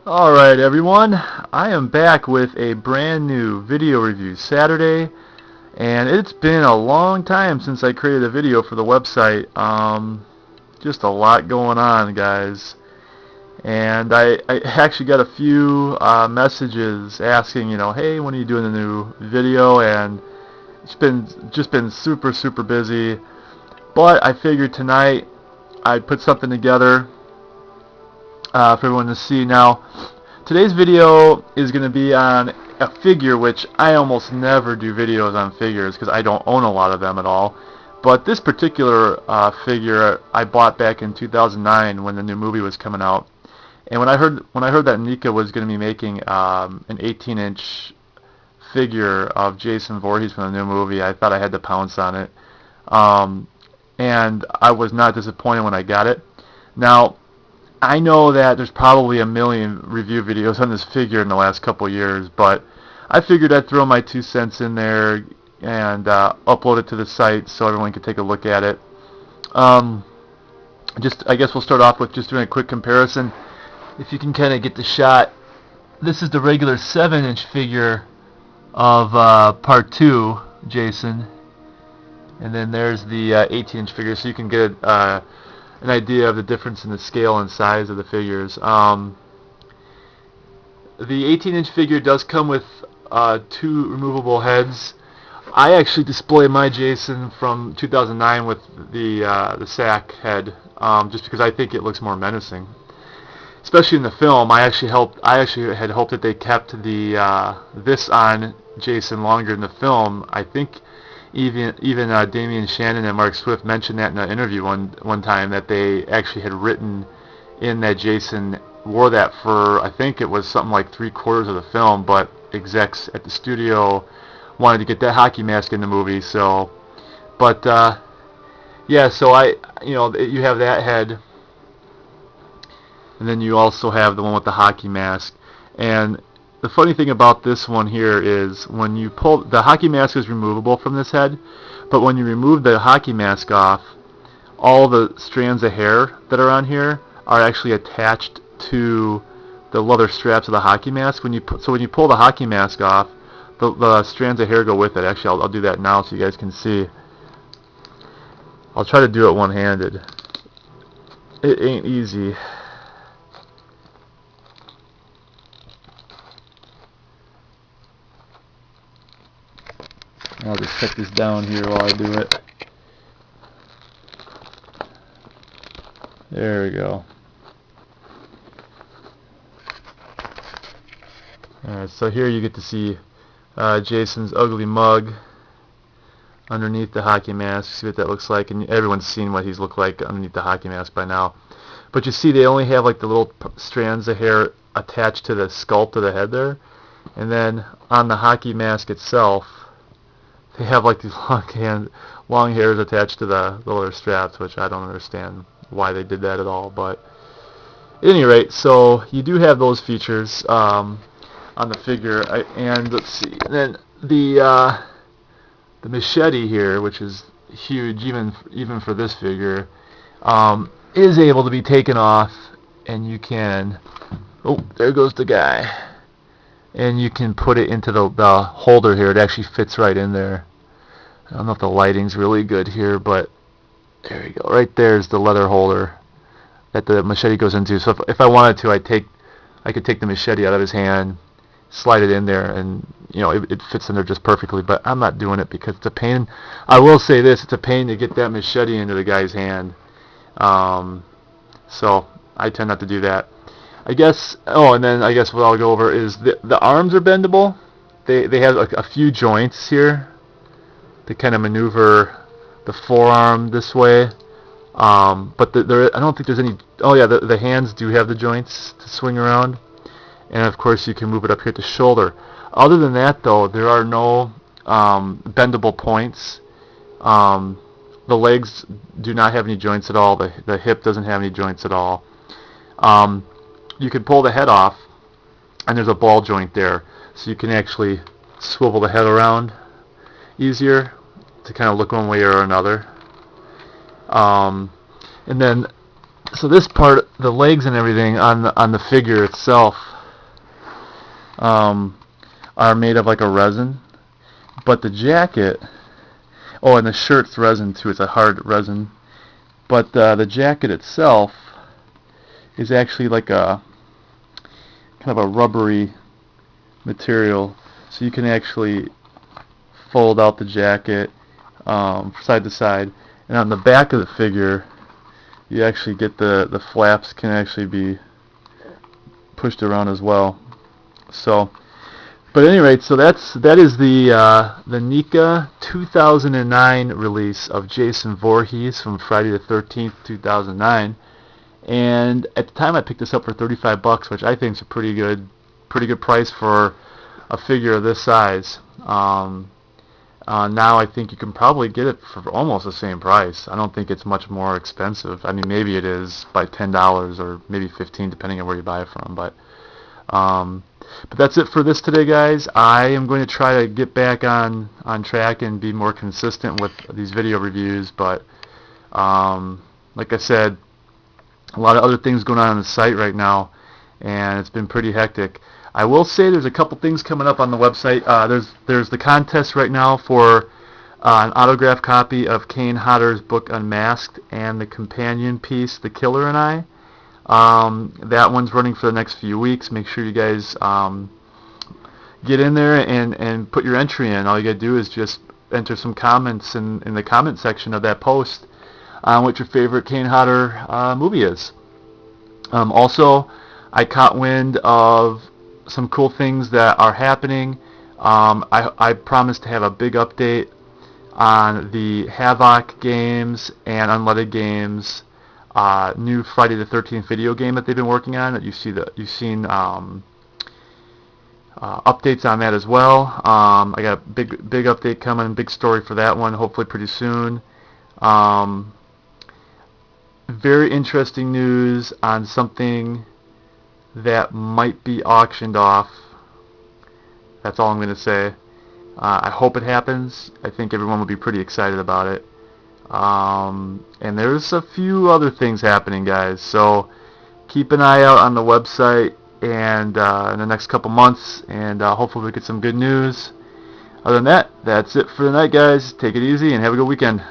Alright everyone, I am back with a brand new video review Saturday, and it's been a long time since I created a video for the website. Just a lot going on, guys. And I actually got a few messages asking, hey, when are you doing a new video? And it's been super busy. But I figured tonight I'd put something together for everyone to see. Now, today's video is going to be on a figure, which I almost never do videos on figures because I don't own a lot of them at all. But this particular figure I bought back in 2009 when the new movie was coming out. And when I heard that NECA was going to be making an 18-inch figure of Jason Voorhees from the new movie, I thought I had to pounce on it. And I was not disappointed when I got it. Now, I know that there's probably a million review videos on this figure in the last couple years, but I figured I'd throw my 2 cents in there and upload it to the site so everyone could take a look at it. I guess we'll start off with just doing a quick comparison. If you can kind of get the shot, this is the regular 7-inch figure of Part 2, Jason, and then there's the 18-inch figure, so you can get an idea of the difference in the scale and size of the figures. The 18-inch figure does come with 2 removable heads. I actually display my Jason from 2009 with the sack head, just because I think it looks more menacing. Especially in the film, I actually had hoped that they kept the this on Jason longer in the film. I think even Damian Shannon and Mark Swift mentioned that in an interview one time, that they actually had written in that Jason wore that for, I think it was something like 3/4 of the film, but execs at the studio wanted to get that hockey mask in the movie. So, but yeah, so you have that head, and then you also have the one with the hockey mask. And the funny thing about this one here is when you pull, the hockey mask is removable from this head, but when you remove the hockey mask off, all the strands of hair that are on here are actually attached to the leather straps of the hockey mask. When you pull the hockey mask off, the strands of hair go with it. Actually, I'll do that now so you guys can see. I'll try to do it one-handed. It ain't easy. I'll just set this down here while I do it. There we go. Alright, so here you get to see Jason's ugly mug underneath the hockey mask. See what that looks like, and everyone's seen what he's looked like underneath the hockey mask by now. But you see they only have like the little strands of hair attached to the sculpt of the head there, and then on the hockey mask itself they have like these long hairs attached to the leather straps, which I don't understand why they did that at all. But at any rate, so you do have those features on the figure. And let's see, and then the machete here, which is huge even for this figure, is able to be taken off, and you can, oh, there goes the guy. And you can put it into the holder here. It actually fits right in there. I don't know if the lighting's really good here, but there you go. Right there's the leather holder that the machete goes into. So if I wanted to, I could take the machete out of his hand, slide it in there, and it fits in there just perfectly. But I'm not doing it because it's a pain. I will say this: it's a pain to get that machete into the guy's hand. So I tend not to do that. I guess. Oh, and then I guess what I'll go over is the arms are bendable. They have a few joints here to kind of maneuver the forearm this way. But I don't think there's any. Oh yeah, the hands do have the joints to swing around, and of course you can move it up here at the shoulder. Other than that, though, there are no bendable points. The legs do not have any joints at all. The hip doesn't have any joints at all. You can pull the head off, and there's a ball joint there, so you can actually swivel the head around easier to kind of look one way or another. And then So this part, the legs and everything on the figure itself, are made of like a resin, but the jacket, oh, and the shirt's resin too. It's a hard resin, but the jacket itself is actually like a kind of a rubbery material, so you can actually fold out the jacket side to side, and on the back of the figure you actually get the flaps can actually be pushed around as well. So, but at any rate, so that is the NECA 2009 release of Jason Voorhees from Friday the 13th, 2009. And at the time I picked this up for $35, which I think is a pretty good price for a figure of this size. Now I think you can probably get it for almost the same price. I don't think it's much more expensive. I mean, maybe it is by $10 or maybe $15 depending on where you buy it from. But that's it for this today, guys. I am going to try to get back on track and be more consistent with these video reviews. But like I said, a lot of other things going on the site right now, and it's been pretty hectic. I will say there's a couple things coming up on the website. There's the contest right now for an autographed copy of Kane Hodder's book Unmasked and the companion piece The Killer and I. That one's running for the next few weeks. Make sure you guys get in there and put your entry in. All you gotta do is just enter some comments in the comment section of that post on what your favorite Kane Hodder movie is. Also, I caught wind of some cool things that are happening. I promised to have a big update on the Havoc games and Unleaded games new Friday the 13th video game that they've been working on. That you've seen updates on that as well. I got a big update coming, big story for that one, hopefully pretty soon. Very interesting news on something that might be auctioned off. That's all I'm going to say. I hope it happens. I think everyone will be pretty excited about it. And there's a few other things happening, guys. So keep an eye out on the website and in the next couple months, and hopefully we get some good news. Other than that, that's it for tonight, guys. Take it easy and have a good weekend.